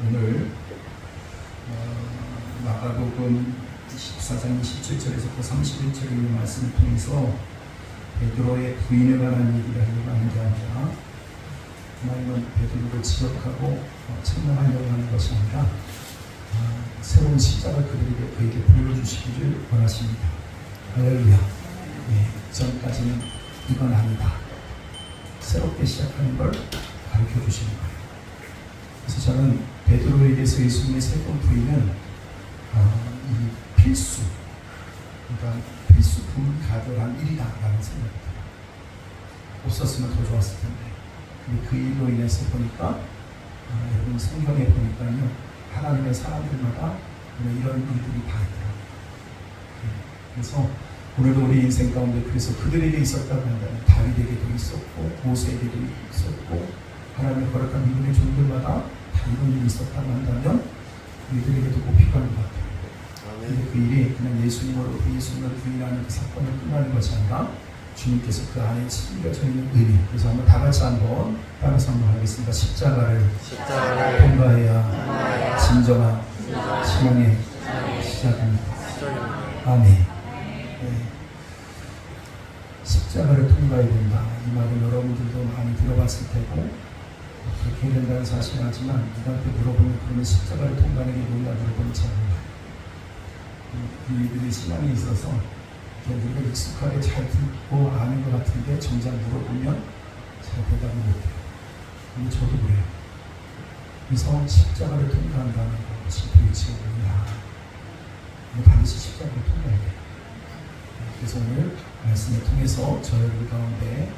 오늘 마가복음 14장 27절에서 31절의 있는 말씀을 통해서 베드로의 부인에 관한 얘기를 하려고 하는 게 아니라 하나님은 베드로를 지적하고 책망하려고 하는 것이 아니라 새로운 십자가를 그에게 보여주시기를 원하십니다. 할렐루야. 전까지는 이건 아니다. 새롭게 시작하는 걸 가르쳐 주시는 거예요. 그래서 저는 베드로에게서 예수님의 새로운 부인은 이 필수, 그러니까 필수 불가결한 일이다라는 생각이 들어요. 없었으면 더 좋았을 텐데. 근데 그 일로 인해서 보니까 여러분 성경에 보니까요, 하나님의 사람들마다 이런 일들이 다 있더라고요. 그래서 오늘도 우리 인생 가운데 그래서 그들에게 있었다고 한다면 다윗에게도 있었고 모세에게도 있었고 하나님의 거룩한 믿음의 종들마다 다 이런 일이 있었다고 한다면 우리들에게도 꼭 필요한 것 같아요. 근데 그 일이 그냥 예수님을 부인하는 그 사건을 끝나는 것이 아니라 주님께서 그 안에 침겨져 있는 의미. 그래서 한번 다 같이 한번 따라서 한번 하겠습니다. 십자가를 통과해야 진정한 신앙의 시작입니다. 아멘. 십자가를 통과해야 된다. 이 말은 여러분들도 많이 들어봤을 테고 그렇게 해야 된다는 사실은 하지만 누구한테 물어보면 그러면 십자가를 통과하는 게 뭐냐 물어보면 잘 몰라요. 이들의 신앙에 있어서 우리가 익숙하게 잘 듣고 아는 것 같은데 정작 물어보면 잘 대답을 못해요. 근데 저도 그래요. 그래서 십자가를 통과한다는 것이 도대체 뭐냐. 반드시 십자가를 통과해야 돼요. 그래서 오늘 말씀을 통해서 저희들 가운데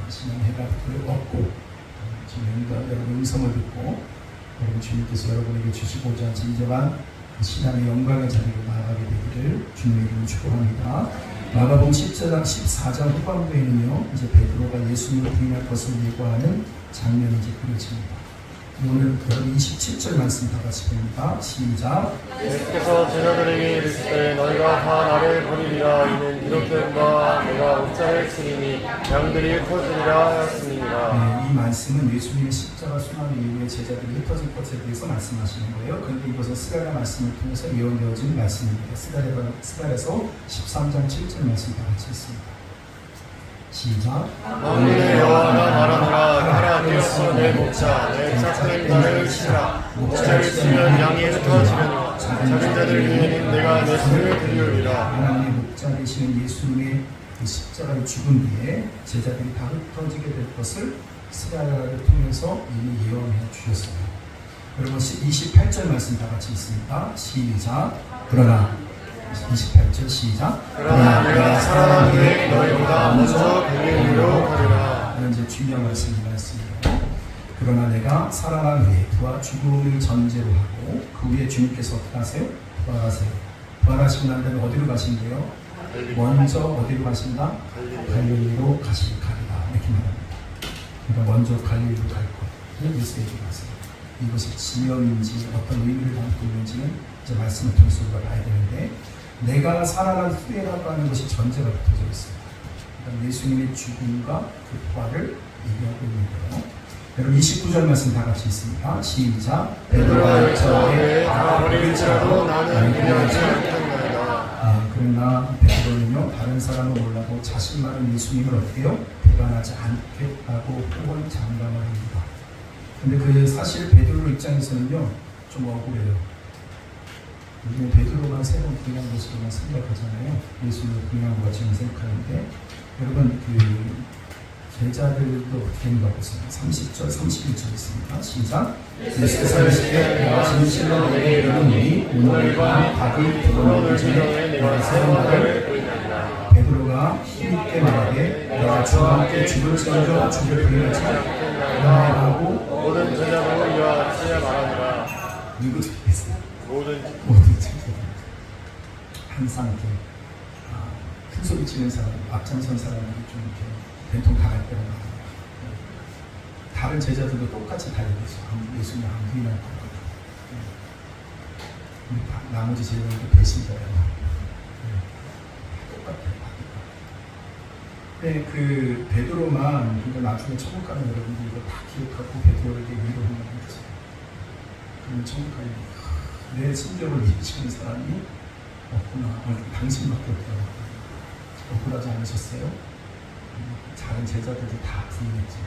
신앙의 해답을 얻고 지금 여러분 음성을 듣고 여러분 주님께서 여러분에게 주시고자 한 진정한 신앙의 영광의 자리로 나아가게 되기를 주님의 이름으로 축복합니다. 마가복음 14장 14장 후반부에는요, 이제 베드로가 예수님을 부인할 것을 예고하는 장면이 이제 그려집니다. 오늘 27절 말씀 다 같이 봅니다. 시작. 예수께서 제자들에게 이르시되 너희가 다 나를 버리리라. 이는 이렇게 한바 내가 옷자를 치리니 양들이 흩어지리라 하였습니다. 이 말씀은 예수님의 십자가 순환 이후에 제자들이 흩어질 것에 대해서 말씀하시는 거예요. 그런데 이것은 스가랴 말씀을 통해서 예언되어진 말씀입니다. 스가랴서 13장 7절 말씀 다 같이 있습니다. 시작. 만민의 여호와가 말하노라. 가라 되었어 내 목자 내 짝된 나를 치라. 목자를 치면 양이 흩어지려니 작은 자들 위에는 내가 내 손을 들리리라. 하나님의 목자 되시는 예수님의 그 십자가를 죽은 뒤에 제자들이 다 흩어지게 될 것을 스가랴를 통해서 이미 예언해 주셨어요. 여러분 28절 말씀 다 같이 있습니다. 시작. 그러나 28절 시작. 그러나 내가 살아난 후에 너희보다 먼저 갈릴리로 가리라. 이런 이제 중요한 말씀이에요. 그러나 내가 살아난 후에 그와 죽음을 전제로 하고 그 후에 주님께서 어떻게 하세요? 부활하세요. 부활하시고 난 다음에 어디로 가신대요? 먼저 어디로 가신다? 갈릴리로 가리라. 이렇게 말합니다. 그러니까 먼저 갈릴리로 갈 것. 이런 메시지를 하세요. 이것이 지명인지 어떤 의미를 담고 있는지는 이제 말씀을 통해서 우리가 봐야 되는데 내가 살아난 후에라고 하는 것이 전제가 붙어져 있습니다. 그러니까 예수님의 죽음과 그 부활을 얘기하고 있는 거예요. 여러분 29절 말씀 다 같이 있습니다. 시작. 베드로가 저에게 다 버릴지라도 나는 그냥 그러나 베드로는요 다른 사람은 몰라도 자신만은 예수님을 어떻게 해요? 배반하지 않겠다고 혹은 장담을 합니다. 근데 그 사실 베드로 입장에서는요 좀 억울해요. 우리는 베드로가 새로운 부인한 것으로만 생각하잖아요. 예수님을 부인한 것처럼 생각하는데 여러분 그 제자들도 어떻게 했는가 보세요. 30절 31절 있습니다. 시작. 예수께서 이르시되 내가 진실로 너희에게 이르노니 오늘 밤 닭을 두 번 먹기 전에 내가 사형하를 부인하리라. 베드로가 힘있게 말하되 내가 주와 함께 죽을지언정 주를 부인하지 않겠나이라고 모든 제자도 이와 같이 말하니라. 누구 듣겠어요? 모든 제자들 항상 이렇게 큰 소리 치는 사람, 앞장선 사람들이 좀 이렇게 된통 당할 때가 많아요. 다른 제자들도 똑같이 달려있어. 예수님 안 부인할 거예요. 나머지 제자들도 배신자예요. 똑같아요. 근데 그 베드로만 그러니까 나중에 천국 가는 여러분들이 이거 다 기억하고 베드로에게 위로하는 거죠. 그러면 천국 가야 내 심정을 이해해주는 사람이 없구나. 당신밖에 없다고. 억울하지 않으셨어요? 작은 제자들도 다 부인했지.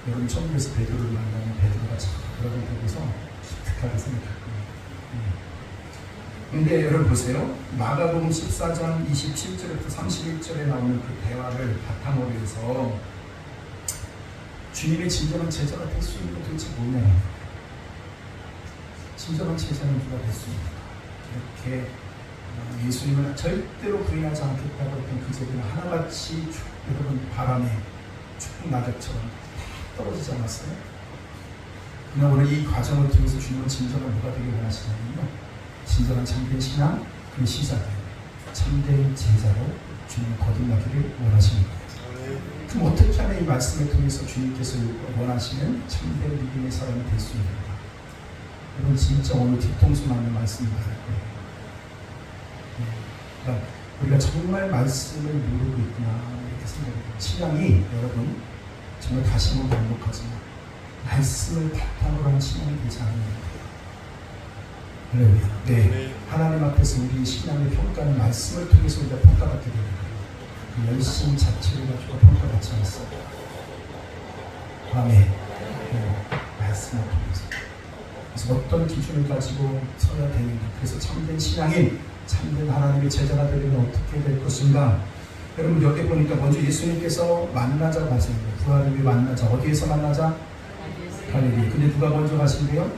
여러분 천국에서 베드로를 만나면 베드로가 참 그러고 보고서 기특하게 생각할 거예요. 근데 여러분 보세요. 마가복음 14장 27절부터 31절에 나오는 그 대화를 바탕으로 해서 주님의 진정한 제자가 될 수 있는 건 도대체 뭐냐? 진정한 제자는 누가 될 수 있는가? 이렇게 예수님을 절대로 부인하지 않겠다고 했던 그 제자는 하나같이 여러분 바람에 축복 낙엽처럼 다 떨어지지 않았어요? 그러나 오늘 이 과정을 통해서 주님은 진정한 누가 되길 원하시냐면요, 진정한 참된 신앙, 그 시작이에요. 참된 제자로 주님을 거듭나기를 원하십니다. 그럼 어떻게 하면 이 말씀을 통해서 주님께서 원하시는 참된 믿음의 사람이 될 수 있는가? 여러분 진짜 오늘 뒤통수 맞는 말씀을 받을 거예요. 그러니까 우리가 정말 말씀을 모르고 있구나 이렇게 생각해요. 신앙이 여러분 정말 다시 한번 반복하지만 말씀을 바탕으로 한 신앙이 되지 않는 거예요. 할렐루야. 네. 하나님 앞에서 우리의 신앙의 평가는 말씀을 통해서 우리가 평가받게 되는 거예요. 그 열심 자체를 가지고 평가받지 않습니다. 아멘. 말씀을 통해서. 그래서 어떤 기준을 가지고 서야 되는가. 그래서 참된 신앙인, 참된 하나님의 제자가 되려면 어떻게 될 것인가. 여러분 여기 보니까 먼저 예수님께서 만나자고 하시는 거예요. 부활을 위해 만나자. 어디에서 만나자? 갈릴리. 근데 누가 먼저 가신대요?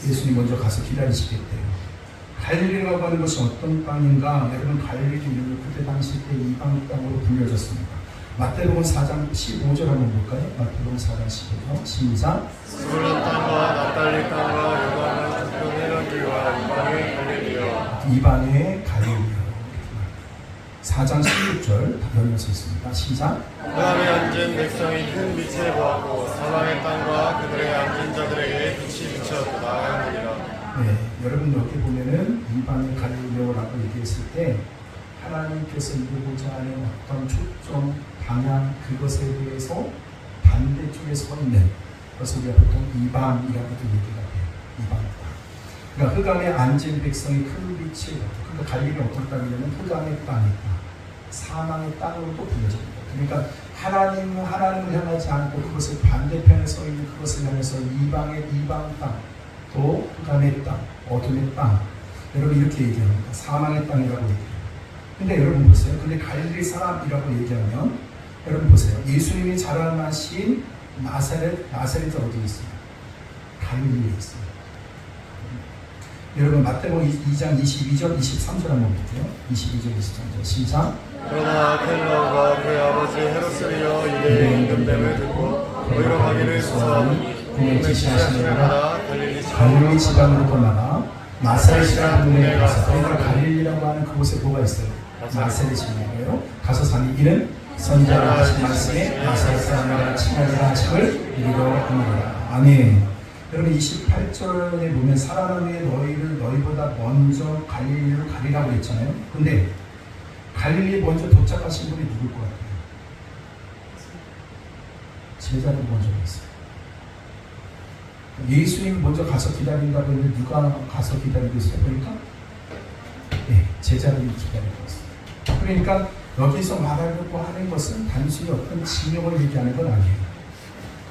예수님 먼저 가서 기다리시겠대요. 갈릴리라고 하는 것이 어떤 땅인가? 여러분 갈릴리는 그때 당시 때 이방 땅으로 불려졌습니다. 마태복음 4장 15절 한번 볼까요? 마태복음 4장 15절 시작. 스불론 땅과 납달리 땅과 요단강 동편의 길과 이방의 갈릴리요. 이방의 갈릴리요. 4장 16절 다 열려서 있습니다. 시작. 그 다음에 앉은 백성이 큰 빛을 보았고 사방의 땅과 그들의 앉은 자들에게 빛이 비쳤다 하느니라. 네, 여러분 여기 보면은 이방의 갈릴리오라고 얘기했을 때 하나님께서 이루고자 하는 어떤 초점, 방향 그것에 대해서 반대쪽에 서 있는 것을 우리가 보통 이방이라고도 얘기가 돼요. 이방 땅. 그러니까 흑암에 앉은 백성이 큰 빛을 보았고, 그러니까 갈릴리 어떤 땅이냐면 흑암의 땅이다. 사망의 땅으로 또 불려집니다. 그러니까 하나님을 향하지 않고 그것을 반대편에 서 있는 그것을 향해서 이방 땅, 또 흑암의 땅, 어둠의 땅. 여러분 이렇게 얘기합니다. 사망의 땅이라고 얘기해요. 근데 여러분 보세요. 근데 갈릴리 사람이라고 얘기하면 여러분 보세요. 예수님이 자라나신 나사렛이 어디에 있어요? 갈릴리에 있어요. 여러분 마태복음 2장 22절 23절 한번 볼게요. 22절 23절 시작. 그러나 켈러가 그의 아버지 헤롯스리여 유대에 임금됨을 듣고 거기로 가기를 수사하니 그는 지시하심을 받아 갈릴리 지방으로 떠나가 나사렛이라는 동네에 가서, 그러니까 갈릴리라고 하는 그곳에 뭐가 있어요? 나사렛이에요. 가서 사니 이는 선자라 하신 말씀에 나사렛 사람과 친하리라 하심을 이루려 합니다. 아멘. 여러분 28절에 보면 살아난 후에 너희보다 먼저 갈릴리로 가리라고 했잖아요. 근데 갈릴리에 먼저 도착하신 분이 누굴 것 같아요? 제자들 먼저 갔어요. 예수님이 먼저 가서 기다린다고 했는데 누가 가서 기다리고 있어요? 그러니까 네, 제자들이 기다리고 있어요. 그러니까 여기서 말하려고 하는 것은 단순히 어떤 징역을 얘기하는 건 아니에요.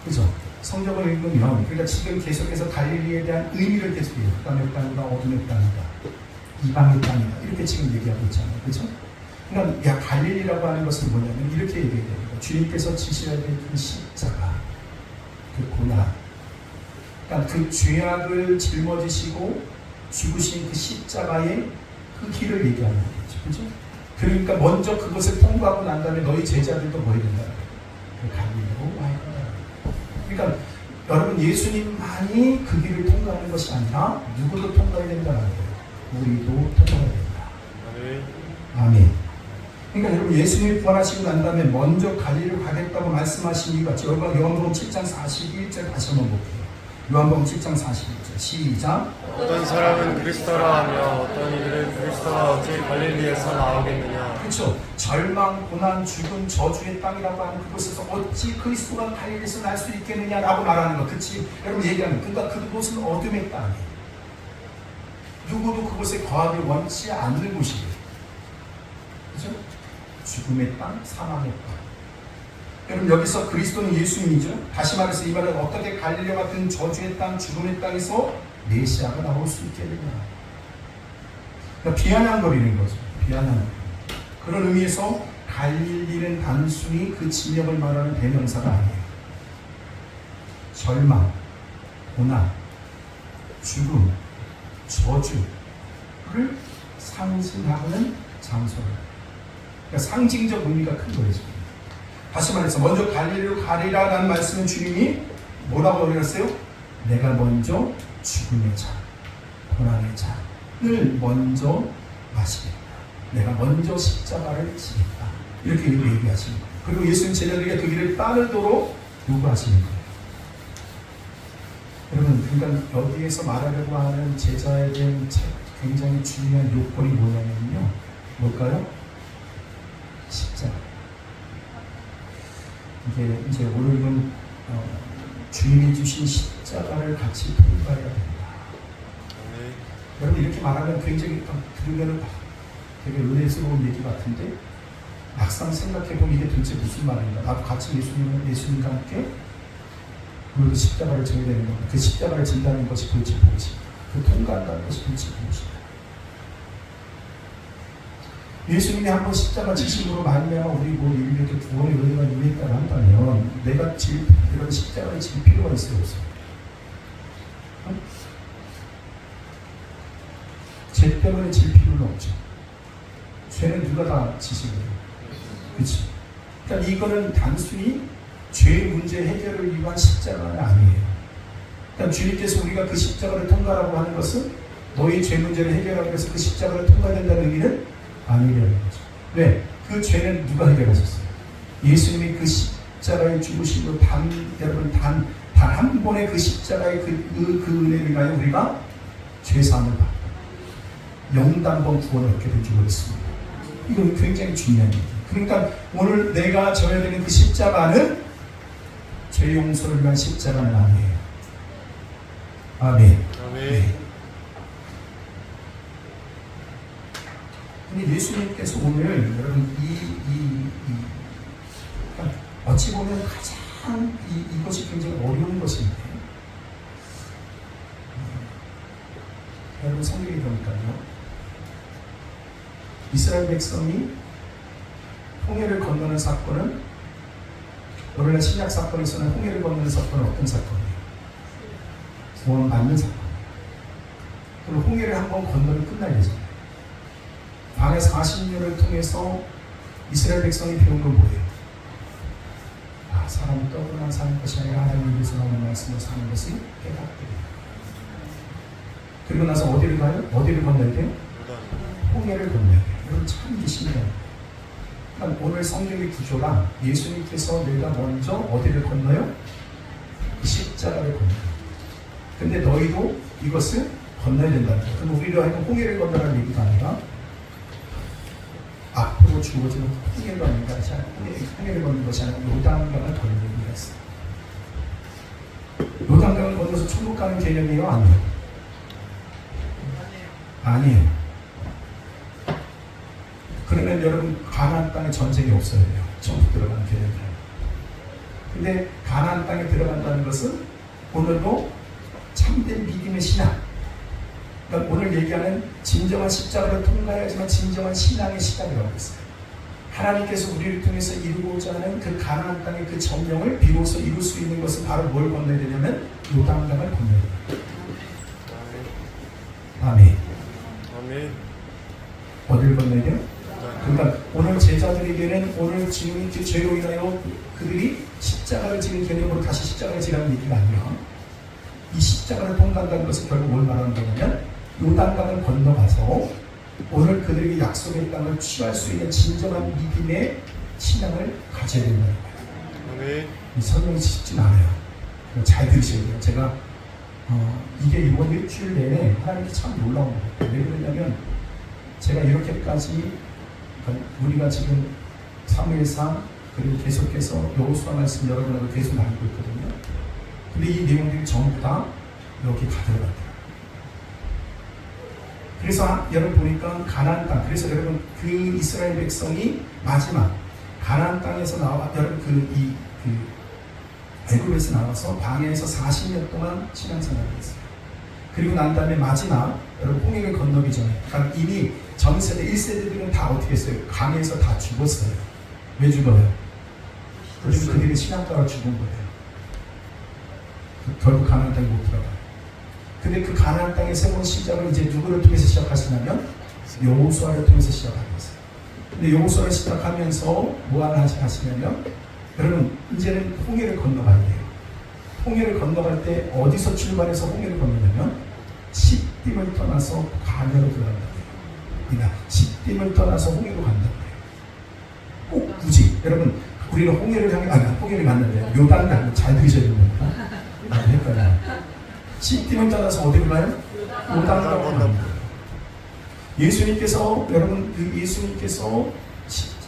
그죠? 성경을 읽으면, 그러니까 지금 계속해서 갈릴리에 대한 의미를 계속해요. 흑암의 땅이다, 어둠의 땅이다, 이방의 땅이다, 이렇게 지금 얘기하고 있잖아요. 그죠? 그러니까 갈릴리라고 하는 것은 뭐냐면 이렇게 얘기해야 됩니다. 주님께서 지셔야 될 그 십자가, 그 고난, 그러니까 그 죄악을 짊어지시고 죽으신 그 십자가의 그 길을 얘기하는 거겠죠. 그죠? 그러니까 먼저 그것을 통과하고 난 다음에 너희 제자들도 뭐 해야 된다? 그 갈릴리로 와야 된다. 그러니까 여러분 예수님만이 그 길을 통과하는 것이 아니라 누구도 통과해야 된다는 거예요. 우리도 통과해야 된다. 아멘. 그러니까 여러분 예수님이 부활하시고 난 다음에 먼저 갈릴리로 가겠다고 말씀하신 이유가 요한복음 7장 41절 다시 한번 볼게요. 요한복음 7장 41절 시작. 어떤 사람은 그리스도라 하며 어떤 이들은 그리스도가 어찌 갈릴리에서 나오겠느냐. 그렇죠. 절망, 고난, 죽음, 저주의 땅이라고 하는 그곳에서 어찌 그리스도가 갈릴리에서 날 수 있겠느냐라고 말하는 거. 그렇지? 여러분 얘기하는 거. 그러니까 그곳은 어둠의 땅이에요. 누구도 그곳에 거하기 원치 않는 곳이에요. 그렇죠? 죽음의 땅, 사망의 땅. 여러분 여기서 그리스도는 예수님이죠. 다시 말해서 이 말은 어떻게 갈릴리 같은 저주의 땅, 죽음의 땅에서 메시아가 나올 수 있겠느냐. 그러니까 비아냥거리는 거죠. 비아냥. 그런 의미에서 갈릴리는 단순히 그 지명을 말하는 대명사가 아니에요. 절망, 고난, 죽음, 저주를 상징하는 장소를. 그러니까 상징적 의미가 큰 거죠. 다시 말해서 먼저 갈릴리로 가리라라는 말씀은 주님이 뭐라고 그랬어요? 내가 먼저 죽음의 잔, 고난의 잔을 먼저 마시겠다. 내가 먼저 십자가를 지겠다. 이렇게 얘기하시는 거예요. 그리고 예수님 제자들에게 그 길을 따르도록 요구하시는 거예요. 여러분, 그러니까 여기에서 말하려고 하는 제자에 대한 굉장히 중요한 요건이 뭐냐면요. 뭘까요? 십자가. 이제 오늘은 주님이 주신 십자가를 같이 통과해야 된다. 여러분 이렇게 말하면 굉장히 들으면 되게 은혜스러운 얘기 같은데 막상 생각해보면 이게 도대체 무슨 말인가. 나도 같이 예수님과 함께 그 십자가를 져야 되는 겁니다. 그 십자가를 진다는 것이 도대체 무엇이다. 그 통과한다는 것이 도대체 무엇이다. 예수님이 한번 십자가 지심으로 말미암아 우리 인류에게 구원의 은혜가 임했다고 한다면 내가 이런 십자가를 질 필요가 있어요, 없어요? 죄 때문에 질 필요는 없죠. 죄는 누가 다 지신 거예요? 그렇지? 그러니까 이거는 단순히 죄 문제 해결을 위한 십자가는 아니에요. 그러니까 주님께서 우리가 그 십자가를 통과하라고 하는 것은 너희 죄 문제를 해결하기 위해서 그 십자가를 통과된다는 의미는 아니라는 거죠. 왜? 그 죄는 누가 해결하셨어요? 예수님이 그 십자가의 죽으심으로 여러분 단 한 번의 그 십자가의 그 은혜를 인하여 우리가 죄사함을 받고 영단번 구원을 얻게 된 줄로 있습니다. 이건 굉장히 중요한 얘기예요. 그러니까 오늘 내가 져야 되는 그 십자가는 죄 용서를 위한 십자가는 아니에요. 아멘. 아멘. 근데 예수님께서 오늘 여러분 그러니까 어찌 보면 가장 이것이 굉장히 어려운 것인데 여러분 성경에 보니까요 이스라엘 백성이 홍해를 건너는 사건은 오늘날 신약 사건에서는 홍해를 건너는 사건은 어떤 사건이에요? 구원받는 사건. 그럼 홍해를 한번 건너면 끝날 예정이에요. 광야 40년을 통해서 이스라엘 백성이 배운 건 뭐예요? 사람이 떡으로만 사는 것이 아니라 하나님 입에서 나오는 말씀으로 사는 것이 깨닫게 돼요. 그리고 나서 어디를 가요? 어디를 건너야 돼요? 홍해를 건너야 돼요. 여러분 참 신기해요. 그러니까 오늘 성경의 구조랑 예수님께서 내가 먼저 어디를 건너요? 십자가를 건너요. 근데 너희도 이것을 건너야 된다는 거예요. 그럼 우리로 하여금 홍해를 건너라는 얘기가 아니라 앞으로 주어지는 홍해를 건너는 것이 아니라 홍해를 건너는 것이 아니라 요단강을 건너는 얘기가 있어요. 요단강을 건너서 천국 가는 개념이에요? 아니에요? 아니에요. 그러면 여러분 가나안 땅에 전쟁이 없어야 돼요. 천국 들어가는 개념이에요. 근데 가나안 땅에 들어간다는 것은 오늘도 참된 믿음의 신앙, 그러니까 오늘 얘기하는 진정한 십자가를 통과해야지만 진정한 신앙의 시간이라고 했어요. 하나님께서 우리를 통해서 이루고자 하는 그 가나안 땅의 그 점령을 비로소 이룰 수 있는 것은 바로 뭘 건너야 되냐면 요단강을 건너야 돼요. 아멘. 아멘. 어디를 건너야 돼요? 그러니까 오늘 제자들에게는 오늘 지금 죄로 인하여 그들이 십자가를 지는 개념으로 다시 십자가를 지라는 얘기가 아니라 이 십자가를 통과한다는 것은 결국 뭘 말하는 거냐면 요단강을 건너가서 오늘 그들에게 약속의 땅을 취할 수 있는 진정한 믿음의 신앙을 가져야 된다는 거예요. 아멘. 이 설명이 쉽진 않아요. 잘 들으셔야 돼요. 제가 이게 이번 일주일 내내 하나님께 참 놀라운 거예요. 왜 그러냐면 제가 이렇게까지 우리가 지금 사무엘상 그리고 계속해서 여호수아 말씀 여러분하고 계속 나누고 있거든요. 근데 이 내용들이 전부 다 여기 다 들어갔대요. 그래서 여러분 보니까 가나안 땅, 그래서 여러분 그 이스라엘 백성이 마지막 가나안 땅에서 나와 여러분 애굽에서 나와서 광야에서 40년 동안 신앙생활을 했어요. 그리고 난 다음에 마지막 여러분 홍해를 건너기 전에 그러니까 이미 전 세대 1세대들은 다 어떻게 했어요? 광야에서 다 죽었어요. 왜 죽어요? 그들이 신앙 따라 죽은 거예요. 결국 가나안 땅에 못 들어가요. 근데 그 가나안 땅의 새로운 시작을 이제 누구를 통해서 시작하시냐면 여호수아를 통해서 시작하게 됐어요. 근데 여호수아를 시작하면서 뭐 하시냐면 여러분 이제는 홍해를 건너가야 돼요. 홍해를 건너갈 때 어디서 출발해서 홍해를 건너냐면 시딤을 떠나서 광야로 들어간다고 해요. 그러니까 시딤을 떠나서 홍해로 간다고 해요. 꼭 굳이 여러분 우리는 홍해를 홍해를 갔는데 요단강 잘 들으셔야 됩니다. 헷갈려요. 시딤을 떠나서 어디로 가요? 요단강으로 가는 거예요. 예수님께서 여러분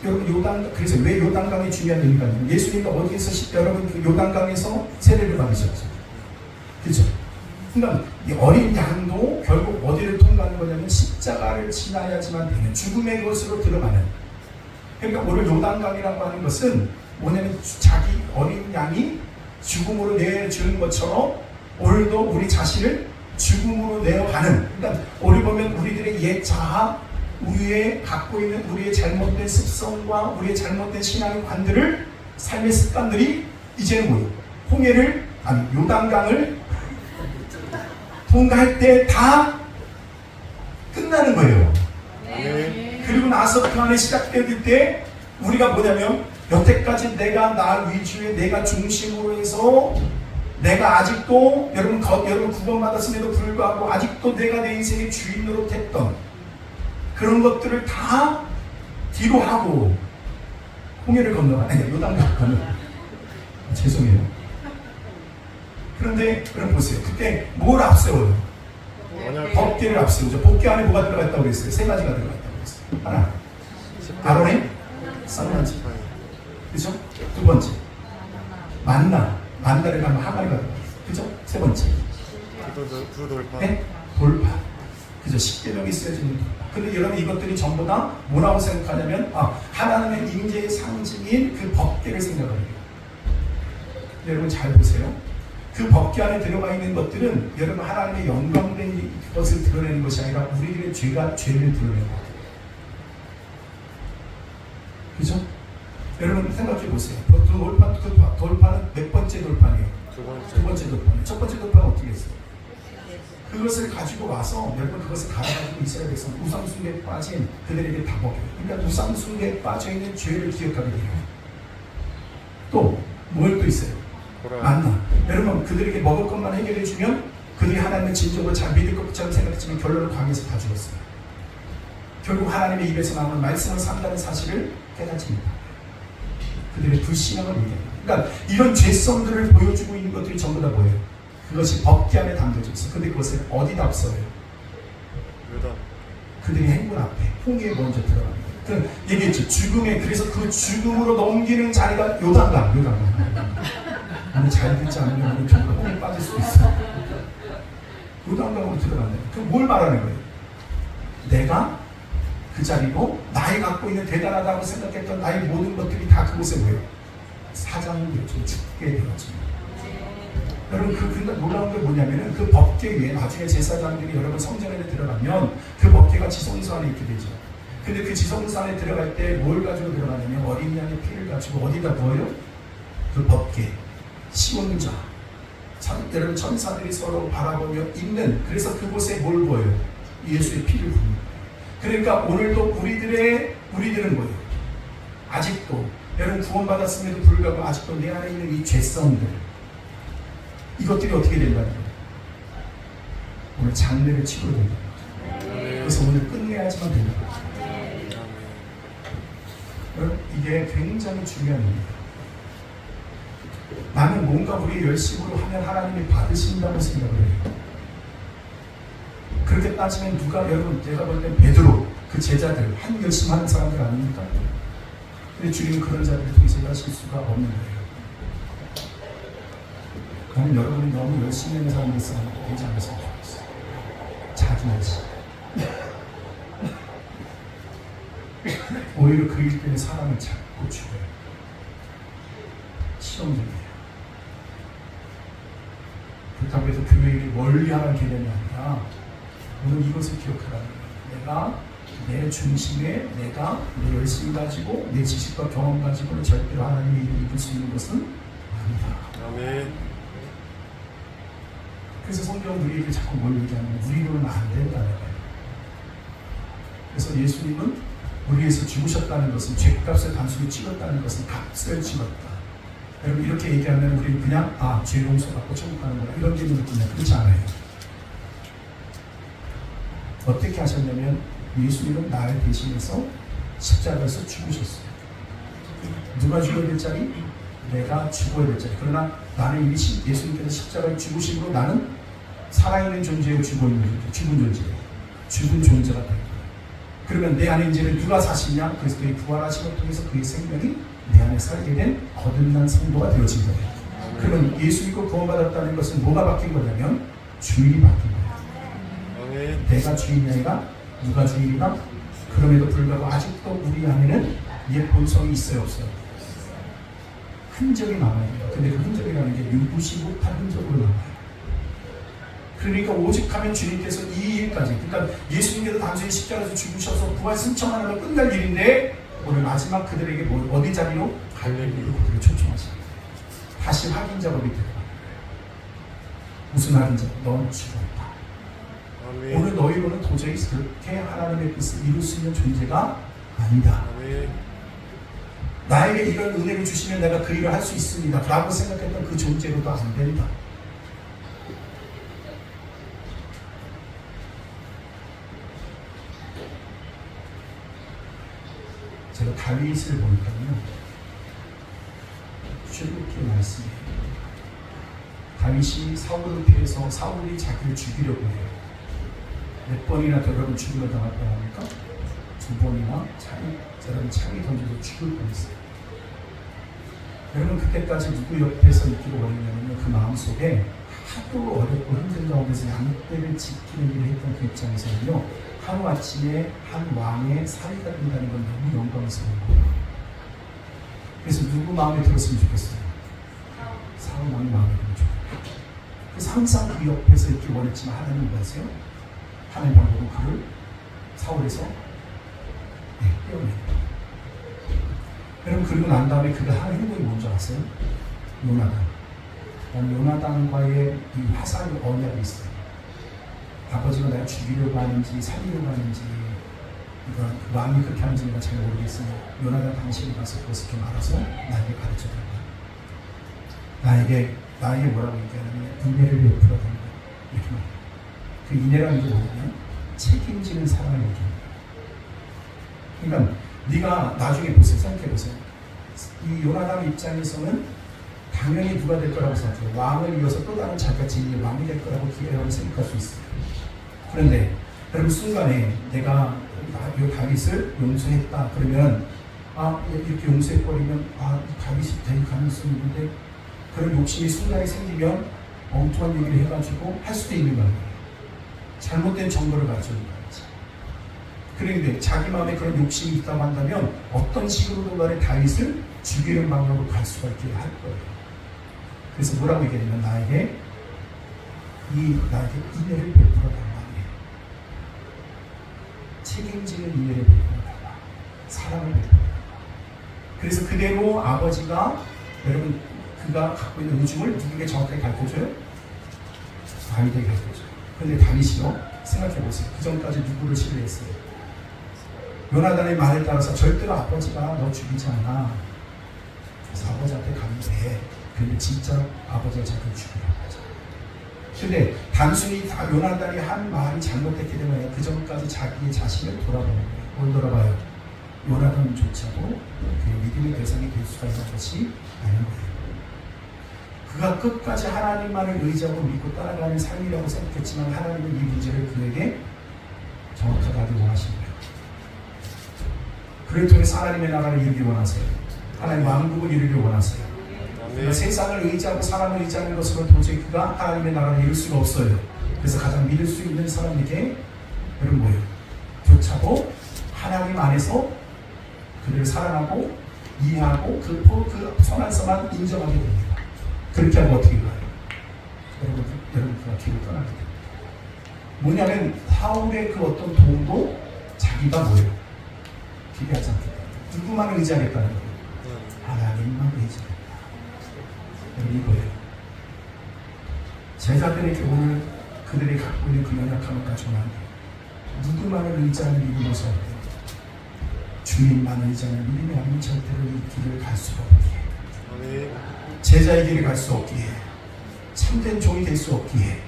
여러분 요단 그래서 왜 요단강이 중요한 의미가 있냐면 예수님이 어디에서 여러분 그 요단강에서 세례를 받으셨죠. 그렇죠? 그러니까 이 어린 양도 결국 어디를 통과하는 거냐면 십자가를 지나야지만 되는 죽음의 것으로 들어가는. 그러니까 오늘 요단강이라고 하는 것은 뭐냐면 자기 어린 양이 죽음으로 내어주는 것처럼 오늘도 우리 자신을 죽음으로 내어가는. 그러니까 오늘 보면 우리들의 옛 자아 우리의 갖고 있는 우리의 잘못된 습성과 우리의 잘못된 신앙의 관들을 삶의 습관들이 이제는 뭐예요? 홍해를 요단강을 통과할 때 다 끝나는 거예요. 네. 그리고 나서 그 안에 시작될 때 우리가 뭐냐면 여태까지 내가 나 위주의 내가 중심으로 해서 내가 아직도 여러분 구원받았음에도 불구하고 아직도 내가 내 인생의 주인 노릇했던 그런 것들을 다 뒤로 하고 홍해를 요단강 건너. 죄송해요. 그런데 그럼 보세요. 그때 뭘 앞세워요? 법궤를 앞세우죠. 법궤 안에 뭐가 들어갔다고 그랬어요? 세 가지가 들어갔다고 그랬어요. 하나, 아론의 쌍난지. 그죠? 두 번째, 만나를 가면 항아리가 들어갔어요. 그죠? 세 번째, 구돌파. 네? 돌파. 그죠? 10계명이 있어야지는 돌파. 근데 여러분 이것들이 전부 다 뭐라고 생각하냐면 하나님의 임재의 상징인 그 법궤를 생각을 해요. 여러분 잘 보세요. 그 법궤 안에 들어가 있는 것들은 여러분 하나님의 영광된 것을 드러내는 것이 아니라 우리들의 죄를 드러내는 거예요. 그죠? 여러분 생각해 보세요. 돌파는 몇 번째 돌파예요? 두 번째 돌파예요. 첫 번째 돌파는 어떻게 했어요? 그것을 가지고 와서 여러분 그것을 갈아가지고 이스라엘 백성 우상숭배에 빠진 그들에게 다 먹여요. 그러니까 우상숭배에 빠져있는 죄를 기억하게 돼요. 또 뭘 또 있어요? 만나. 여러분 그들에게 먹을 것만 해결해 주면 그들이 하나님의 진정을 잘 믿을 것처럼 생각했지만 결론은 광야에서 다 죽었어요. 결국 하나님의 입에서 나오는 말씀을 산다는 사실을 깨닫습니다. 그들의 불신앙을 얘기합니다. 그러니까 이런 죄성들을 보여주고 있는 것들이 전부 다 뭐예요? 그것이 법궤 안에 담겨져 있어. 근데 그것을 어디다 앞서요? 그들이 행군 앞에 홍해에 먼저 들어갑니다. 그 얘기했죠. 그래서 그 죽음으로 넘기는 자리가 요단강. 오늘 잘 듣지 않으면 우리 결국 홍해에 빠질 수 있어. 요단강으로 들어간다. 그럼 뭘 말하는 거예요? 내가 그 자리로 나의 갖고 있는 대단하다고 생각했던 나의 모든 것들이 다 그곳에 뭐예요? 사장을 죽게 되었습니다. 여러분 그 놀라운 게 뭐냐면은 그 법궤 위에 나중에 제사장들이 여러분 성전에 들어가면 그 법궤가 지성소 안에 있게 되죠. 근데 그 지성소 안에 들어갈 때 뭘 가지고 들어가냐면 어린 양의 피를 가지고 어디다 부어요? 그 법궤 시온자 여러분 천사들이 서로 바라보며 있는 그래서 그곳에 뭘 부어요? 예수의 피를 부는 거예요. 그러니까 오늘도 우리들은 뭐예요? 아직도 여러분 구원받았음에도 불구하고 아직도 내 안에 있는 이 죄성들 이것들이 어떻게 된다는 거예요? 오늘 장례를 치러야 된다. 그래서 오늘 끝내야지만 된다. 여러분 이게 굉장히 중요한 일입니다. 나는 뭔가 우리의 열심으로 하면 하나님이 받으신다고 생각을 해요. 그렇게 따지면 누가, 여러분, 제가 볼 땐 베드로, 그 제자들, 한 열심히 하는 사람들 아닙니까? 근데 주님은 그런 자들을 통해서 일하실 수가 없는 거예요. 나는 여러분이 너무 열심히 하는 사람이 있으면 되지 않았으면 좋겠어요. 자기 열심. 오히려 그 일 때문에 사람을 자꾸 죽여요. 실험적이에요. 그렇다고 해서 교회 일을 멀리 하라는 개념이 아니라 오늘 이것을 기억하라는 거예요. 내가 내 중심에 내가 내 열심히 가지고 내 지식과 경험 가지고는 절대로 하나님의 일을 이룰 수 있는 것은 아니다. 아멘. 그래서 성경은 우리에게 자꾸 뭘 얘기하면 우리로는 안 된다는 거예요. 그래서 예수님은 우리에서 죽으셨다는 것은 죄값을 단순히 찍었다는 것은 값을 찍었다. 여러분 이렇게 얘기하면 우리는 그냥 죄 용서받고 천국 가는 거다 이런 개념을 듣냐. 그렇지 않아요. 어떻게 하셨냐면 예수님은 나를 대신해서 십자가에서 죽으셨어요. 누가 죽어야 될 자리? 내가 죽어야 될 자리. 그러나 나는 이미 예수님께서 십자가에 죽으심으로 나는 살아있는 존재요, 죽은 존재예요. 죽은 존재가 된 거예요. 그러면 내 안에 이제는 누가 사시냐? 그리스도의 부활하심을 통해서 그의 생명이 내 안에 살게 된 거듭난 성도가 되어진 거예요. 그러면 예수 믿고 구원받았다는 것은 뭐가 바뀐 거냐면 주인이 바뀐 거예요. 내가 주인이 아니라 누가 주인이다? 그럼에도 불구하고 아직도 우리 안에는 옛 본성이 있어요, 없어요? 흔적이 남아요. 근데 그 흔적이라는 게 유부시 못한 흔적으로 남아요. 그러니까 오직 하면 주님께서 이 일까지, 그러니까 예수님께서 단순히 십자가에서 죽으셔서 부활 승천하는 건 끝날 일인데 오늘 마지막 그들에게 어디 자리로? 갈릴리로 그들을 초청하십니다. 다시 확인 작업이 들어가요. 무슨 확인 작업? 넌 죽었다. 아멘. 오늘 너희로는 도저히 그렇게 하나님의 뜻을 이룰 수 있는 존재가 아니다. 아멘. 나에게 이런 은혜를 주시면 내가 그 일을 할 수 있습니다 라고 생각했던 그 존재로도 안 된다. 제가 다윗을 보니까요 출애굽기 말씀이에요. 다윗이 사울을 피해서 사울이 자기를 죽이려고 해요. 몇 번이나 여러분 죽임을 당했다고 합니까? 2번이나 차기 던져서 죽을 뻔했어요. 여러분 그때까지 누구 옆에서 있기를 원했냐면 그 마음속에 하도 어렵고 힘든 가운데서 양떼를 지키는 일을 했던 그 입장에서는요 하루아침에 한 왕의 사위가 된다는 건 너무 영광스러운 거예요. 그래서 누구 마음에 들었으면 좋겠어요? 사울 왕의 마음에 들면 좋겠어요. 그래서 항상 그 옆에서 있기 원했지만 하나님 뭐하세요? 하나님 방법은 그를 사울에서 떼어내요. 여러분 그리고 난 다음에 그가 하는 행동이 뭔지 아세요? 요나단과의 이 화살 언약이 있어요. 아버지가 내가 죽이려고 하는지 살리려고 하는지 그러니까 그 마음이 그렇게 하는지 내가 잘 모르겠으니 요나단 당신이 가서 그것을 좀 알아서 나에게 가르쳐달라. 나에게 뭐라고 얘기하냐면 인내를 베풀어 달라 이렇게 말해요. 그 인내라는 게 뭐냐면 책임지는 사랑을 얘기합니다. 그러니까 네가 나중에 보세요. 생각해보세요. 이 요나단 입장에서는 당연히 누가 될 거라고 생각해요. 왕을 이어서 또 다른 자기가 진리 왕이 될 거라고 여러분 생각할 수 있어요. 그런데 여러분 순간에 내가 이 다윗을 용서했다 그러면 이렇게 용서해버리면 다윗이 될 가능성이 있는데 그런 욕심이 순간에 생기면 엉뚱한 얘기를 해가지고 할 수도 있는 거 아니에요. 잘못된 정보를 가지고 있는 거지. 그런데 자기 마음에 그런 욕심이 있다고 한다면 어떤 식으로든 간에 다윗을 죽이는 방향으로 갈 수가 있게 할 거예요. 그래서 뭐라고 얘기하냐면 나에게 인내를 베풀어 달라. 책임지는 인내를 베풀어 달라. 사랑을 베풀어 달라. 그래서 그대로 아버지가 여러분 그가 갖고 있는 의중을 누구에게 정확하게 가르쳐줘요? 다윗에게 가르쳐줘요. 그런데 다윗이요? 생각해보세요. 그 전까지 누구를 신뢰했어요? 요나단의 말에 따라서 절대로 아버지가 너 죽이지 않아. 그래서 아버지한테 가면 돼. 근데 진짜 아버지가 자기를 죽이려고 하죠. 근데 단순히 요나단이 한 말이 잘못됐기 때문에 그 전까지 자기의 자신을 돌아보는 거예요. 뭘 돌아봐요? 요나단조차도 그 믿음의 대상이 될 수가 있는 것이 아닌 거예요. 그가 끝까지 하나님만을 의지하고 믿고 따라가는 삶이라고 생각했지만 하나님은 이 문제를 그에게 정확하게 하기 원하신 거예요. 그를 통해서 하나님의 나라를 이루기 원하세요. 하나님 왕국을 이루기 원하세요. 그러니까 세상을 의지하고 사람을 의지하는 것으로 도저히 그가 하나님의 나라를 이룰 수가 없어요. 그래서 가장 믿을 수 있는 사람에게 여러분 뭐예요? 교차고 하나님 안에서 그를 사랑하고 이해하고 그 선한서만 인정하게 됩니다. 그렇게 하면 어떻게 가요? 여러분 그가 길을 떠나게 됩니다. 뭐냐면 사울의 그 어떤 도움도 자기가 뭐예요? 기대하지 않겠다. 누구만을 의지하겠다는 거예요? 하나님만 의지하겠다. 여러분 이거예요. 제자들에게 오늘 그들이 갖고 있는 그 연약함을 가져오는 누구만을 의지하는 믿음을 써야 돼요. 주님만 의지하는 믿음이 아닌 절대로 이 길을 갈 수가 없기에, 제자의 길을 갈 수 없기에, 참된 종이 될 수 없기에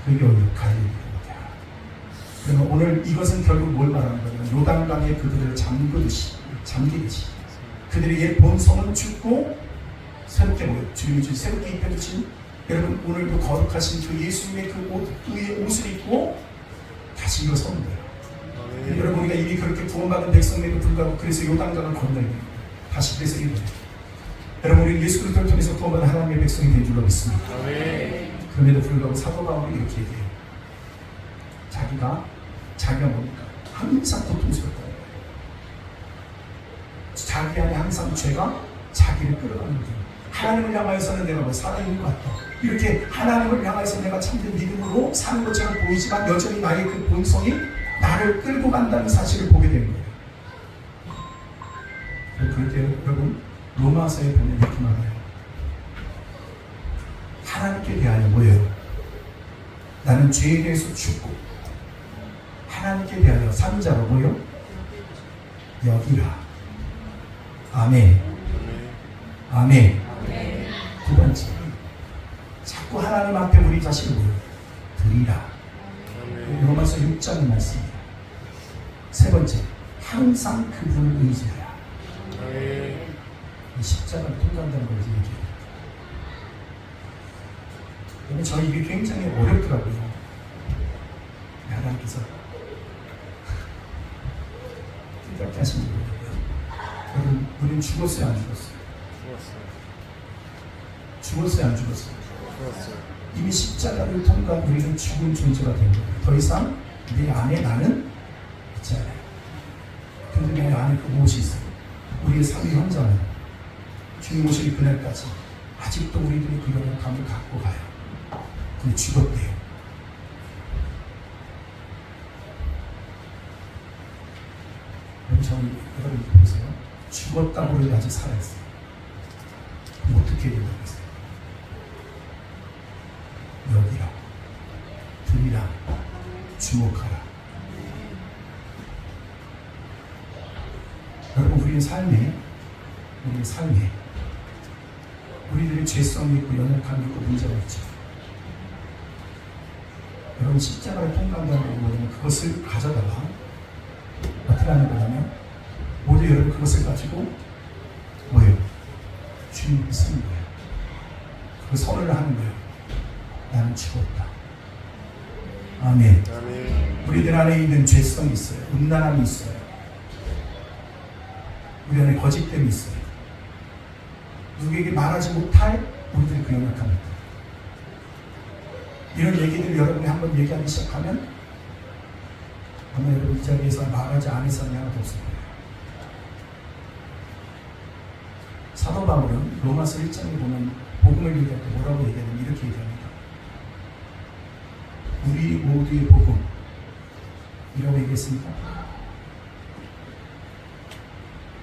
그게 오늘 갈릴리입니다. 그러면 오늘 이것은 결국 뭘 말하는 거냐면 요단강에 그들을 잠기듯이 그들의 옛 본성은 죽고 새롭게 모여 주님이 주신 새롭게 입혀주신 여러분 오늘도 거룩하신 그 예수님의 그 의의 옷을 입고 다시 일어서는 거예요. 여러분 우리가 이미 그렇게 구원받은 백성에도 불구하고 그래서 요단강을 건너요. 다시 그래서 이거예요. 여러분 우리 예수 그리스도를 통해서 구원받은 하나님의 백성이 된 줄로 믿습니다. 그럼에도 불구하고 사도 바울이 이렇게 얘기해요. 자기가 뭡니까? 항상 고통스럽다는 거예요. 자기 안에 항상 죄가 자기를 끌어가는 거예요. 하나님을 향하여서는 내가 뭐 살아있는 것 같다. 이렇게 하나님을 향해서 내가 참된 믿음으로 사는 것처럼 보이지만 여전히 나의 그 본성이 나를 끌고 간다는 사실을 보게 되는 거예요. 그럴 때 여러분 로마서에 보면 이렇게 말해요. 하나님께 대하여 뭐예요? 나는 죄에 대해서 죽고 하나님께 대하여 산자로 뭐예요? 여기라. 아멘. 아멘. 두 번째, 자꾸 하나님 앞에 우리 자신을 뭐예요? 드리라. 로마서 6장의 말씀입니다. 세 번째, 항상 그분을 의지하라. 이 십자가를 통과한다는 걸 얘기해요. 근데 저는 이게 굉장히 어렵더라고요. 하나님께서 깨닫게 하신 거예요. 여러분, 우리는 죽었어요, 안 죽었어요? 죽었어요, 안 죽었어요? 이미 십자가를 통과한 우리는 죽은 존재가 된 거예요. 더 이상 내 안에 나는 있지 않아요. 근데 내 안에 그 무엇이 있어요? 우리의 삶의 현장은 주님 오시기 그날까지 아직도 우리들이 그 연약함을 갖고 가요. 근데 죽었대요. 여러분 보세요. 죽었다고 우리가 아직 살아있어요. 그럼 어떻게 되냐고 했어요. 여기라, 들이라, 주목하라. 여러분 우리의 삶에 우리들의 죄성이 있고 연약함이 있고 문제가 있죠. 여러분 십자가를 통과한다는 게 뭐냐면 그것을 가져다가 어떻게 하는 거냐면 모두 여러분 그것을 가지고 뭐예요? 주님께 쓰는 거예요. 그 선언을 하는 거예요. 나는 죽었다. 아멘. 우리들 안에 있는 죄성이 있어요. 음란함이 있어요. 우리 안에 거짓됨이 있어요. 누구에게 말하지 못할 우리들의 그 연약함이 있다. 이런 얘기들 여러분이 한번 얘기하기 시작하면 아마 여러분 이 자리에서 말하지 않을 사람이 하나도 없을 거예요. 사도 바울은 로마서 1장에 보면 복음을 얘기할 때 뭐라고 얘기하냐면 이렇게 얘기합니다. 우리 모두의 복음이라고 얘기했습니까?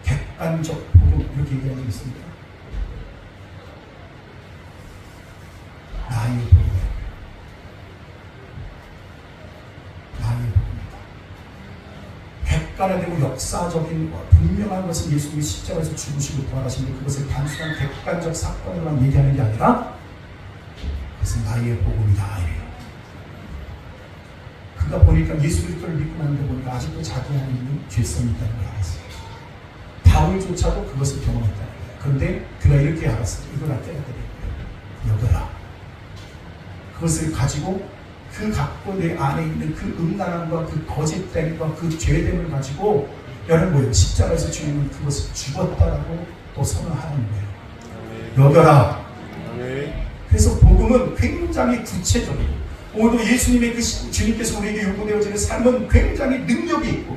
객관적 복음 이렇게 얘기한 적 있습니까? 나의 복음이에요. 나의 복음이다. 객관화되고 역사적인 분명한 것은 예수님이 십자가에서 죽으시고 부활하시는데 그것을 단순한 객관적 사건으로만 얘기하는 게 아니라 그것은 나의 복음이다. 그가 보니까 예수 그리스도를 믿고 나는데 보니까 아직도 자기 안에 있는 죄성이 있다는 걸 알았어요. 바울조차도 그것을 경험했다는 거예요. 그런데 그가 이렇게 알았어요. 이걸 떼야 되겠다. 여겨라. 그것을 가지고 그 갖고 내 안에 있는 그 음란함과 그 거짓됨과 그 죄됨을 가지고 여러분 뭐예요? 십자가에서 주님은 그것을 죽었다라고 또 선언하는 거예요. 여겨라. 그래서 복음은 굉장히 구체적이고 오늘 예수님의 그 주님께서 우리에게 요구되어지는 삶은 굉장히 능력이 있고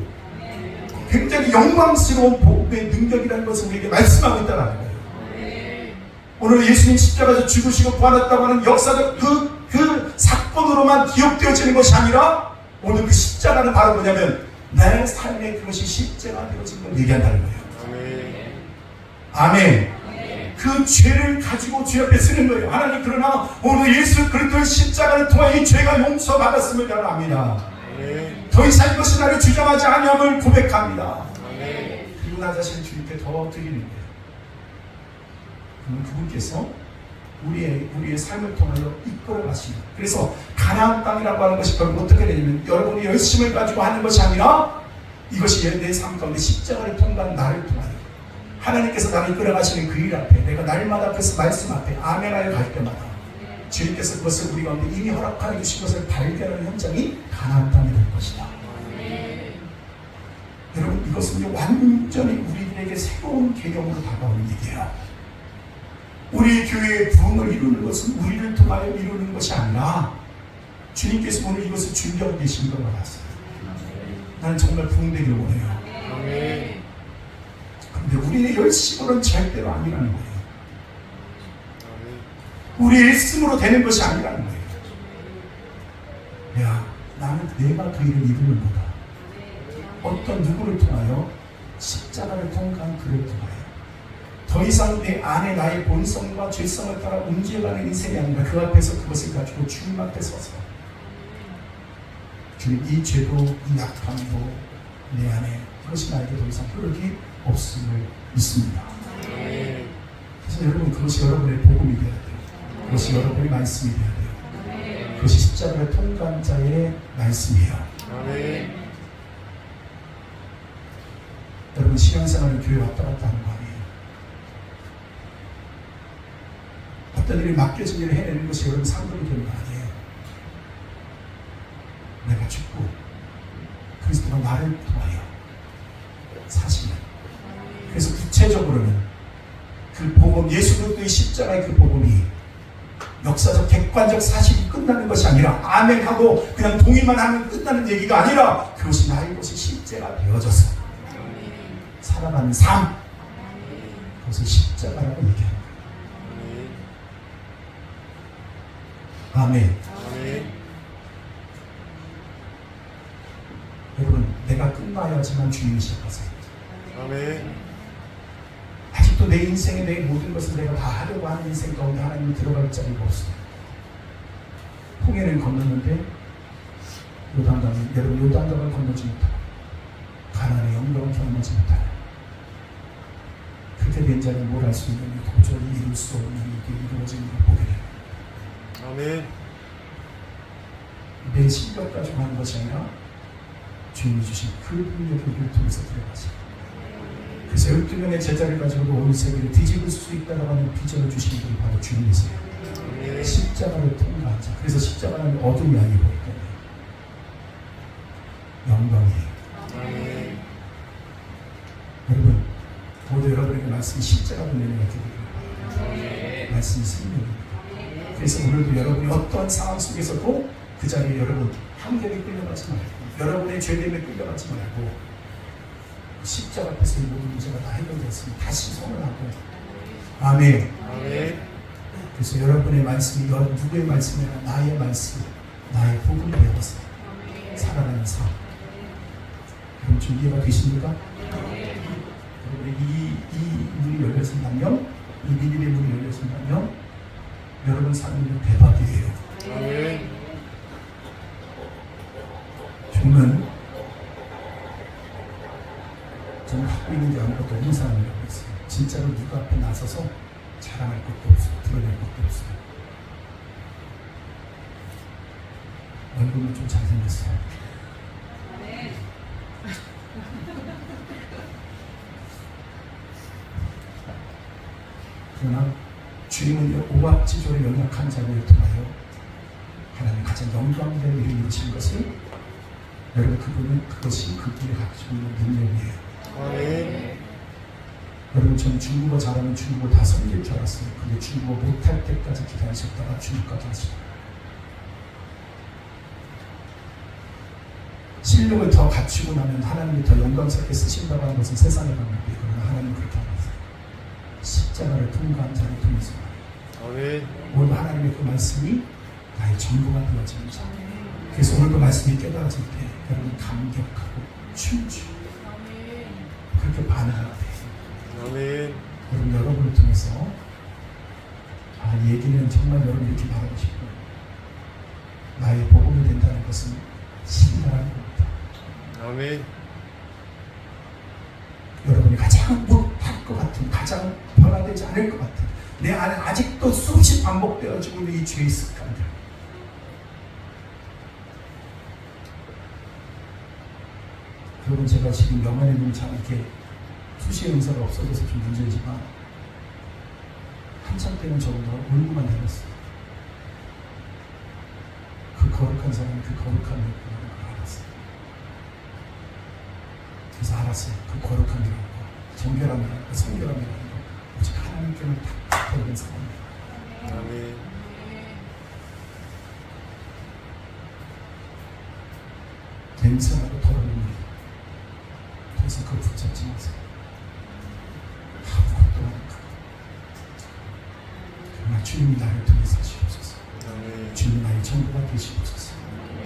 굉장히 영광스러운 복음의 능력이라는 것을 우리에게 말씀하고 있다는 거예요. 오늘 예수님 십자가에서 죽으시고 부활했다고 하는 역사적 그 사건으로만 기억되어지는 것이 아니라 오늘 그 십자가는 바로 뭐냐면 내 삶에 그것이 실제가 되어진 걸 얘기한다는 거예요. 아멘. 그 죄를 가지고 주 앞에 쓰는 거예요. 하나님 그러나 오늘 예수 그리스도의 십자가를 통하여 이 죄가 용서받았음을 저는 압니다. 더 이상 이것이 나를 주장하지 아니함을 고백합니다. 그리고 나 자신을 주님께 더 드리는 거예요. 그럼 그분께서 우리의 삶을 통하여 이끌어 가십니다. 그래서 가나안 땅이라고 하는 것이 결국 어떻게 되냐면 여러분이 열심을 가지고 하는 것이 아니라 이것이 내 삶 가운데 십자가를 통과한 나를 통하여 하나님께서 나를 이끌어가시는 그 일 앞에 내가 날마다 앞에서 말씀 앞에 아멘하여 갈 때마다 주님께서 그것을 우리 가운데 이미 허락하여 주신 것을 발견하는 현장이 가나안 땅이 될 것이다. 여러분 이것은 완전히 우리들에게 새로운 개념으로 다가오는 얘기예요. 우리 교회의 부흥을 이루는 것은 우리를 통하여 이루는 것이 아니라 주님께서 오늘 이것을 준비하고 계신 걸 알았어요. 나는 정말 부흥되기를 원해요. 그런데 우리의 열심으로는 절대로 아니라는 거예요. 우리의 일심으로 되는 것이 아니라는 거예요. 야, 나는 내가 그 일을 이루는 거다. 어떤 누구를 통하여 십자가를 통과한 그를 통하여 더 이상 내 안에 나의 본성과 죄성을 따라 움직여가는 인생이 아니라 그 앞에서 그것을 가지고 주님 앞에 서서 주님 이 죄도 이 약함도 내 안에 그것이 나에게 더 이상 흐르기 없음을 믿습니다. 그래서 여러분 그것이 여러분의 복음이 되어야 돼요. 그것이 여러분의 말씀이 되어야 돼요. 그것이 십자가를 통과한 자의 말씀이에요. 여러분 신앙생활을 교회 왔다 갔다 하는 거 아니에요. 어떤 일이 맡겨진 일을 해내는 것이 여러분 상급이 되는 거 아니에요. 내가 죽고 그리스도가 나를 통하여 사시는 그래서 구체적으로는 그 복음 예수 그리스도의 십자가의 그 복음이 역사적 객관적 사실이 끝나는 것이 아니라 아멘하고 그냥 동의만 하면 끝나는 얘기가 아니라 그것이 나의 것이 실제가 되어져서 살아가는 삶 그것을 십자가라고 얘기하는 거예요. 아멘. 여러분 내가 끝나야지만 주님이 시작하세요. 아직도 내 인생에 내 모든 것을 내가 다 하려고 하는 인생 가운데 하나님이 들어갈 자리가 없어요. 홍해를 건넜는데 요단강을 여러분 요단강을 건너지 못하고 가나안의 영광을 경험하지 못하고 그렇게 된 자는 뭘 할 수 있느냐 도저히 이룰 수 없는 이게 이루어지는 걸 보게 됩니다. 내 실력 가지고 하는 것이 아니라 주님이 주신 그 능력의 길을 통해서 들어가죠. 그래서 12명의 제자를 가지고도 온 세계를 뒤집을 수 있다고 하는 비전을 주신 분이 바로 주님이세요. 십자가를 통과한 자. 그래서 십자가는 어둠이 아니고 영광이에요. 여러분 모두 여러분에게 말씀이 십자가 분명히 되기를 말씀이 생명입니다. 그래서 오늘도 여러분이 어떠한 상황 속에서도 그 자리에 여러분 한결에 끌려가지 말고 여러분의 죄됨에 끌려가지 말고 십자가 앞에서 이 모든 문제가 다 해결됐으면 다시 선언하고 아멘. 그래서 여러분의 말씀이 누구의 말씀이 아니라 나의 말씀 나의 복음이 되어서 살아가는 삶 그럼 준비가 되십니까? 여러분의 이 문이 열려진다면 이 믿음의 문이 열려진다면 여러분 삶은 대박이에요. 저는 갖고 있는 게 아무것도 없는 사람이라고 했어요. 진짜로 누가 앞에 나서서 자랑할 것도 없어요. 드러낼 것도 없어요. 얼굴은 좀 잘생겼어요. 그러나 주님은 오합지졸에 연약한 자를 통하여 하나님 가장 영광되는 일을 이루신 것을 여러분 그것이 그분이 가지고 있는 능력이에요. 아멘. 여러분 저는 중국어 잘하면 중국어 다 섬길 줄 알았어요. 근데 중국어 못할 때까지 기다리셨다가 중국까지 하시더라고요. 실력을 더 갖추고 나면 하나님이 더 영광스럽게 쓰신다고 하는 것은 세상의 방법이에요. 그러나 하나님은 그렇게 안 하세요. 십자가를 통과한 자를 통해서 아멘. 오늘 하나님의 그 말씀이 나의 전부가 되어지는 자. 그래서 오늘 그 말씀이 깨달아질 때 여러분 감격하고 춤추고 그렇게 반응할 때 아멘. 여러분을 통해서 이 얘기는 정말 여러분 이렇게 말하고 싶어요. 나의 복음이 된다는 것은 신랄한 겁니다. 아멘. 여러분이 가장 못할 것 같은, 가장 변화되지 않을 것 같은, 내 안에 아직도 수없이 반복되어지고 있는 이 죄의 습관들, 여러분 제가 지금 영안에 눈이 잘 이렇게 수시의 은사가 없어져서 좀 문제지만 한참 때는 저보다 울고만 다녔어요. 그 거룩한 사람이 그 거룩한 일구나를 알았어요. 그래서 알았어요. 그 거룩함이라는 거, 정결함이라는 거, 성결함이라는 거 오직 하나님께만 딱 걸린 사람이에요. 아멘. 냄새나고 더러운 일, 그래서 그걸 붙잡지 마세요. 아무것도 아니까. 그러나 주님이 나를 통해서 하시옵소서. 아멘. 주님이 나의 전부가 되시옵소서.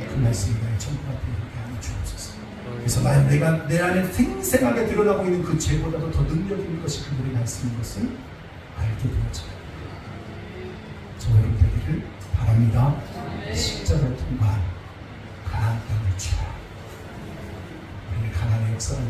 그 말씀이 나의 전부가 되게 하여 주옵소서. 아멘. 그래서 내가 내 안에 생생하게 드러나고 있는 그 죄보다도 더 능력 있는 것이 그들의 말씀인 것을 알게 되어져요. 저 여러분 되기를 바랍니다. 십자가를 통과한 가나안 땅을 주라. 우리의 가나안의 역사를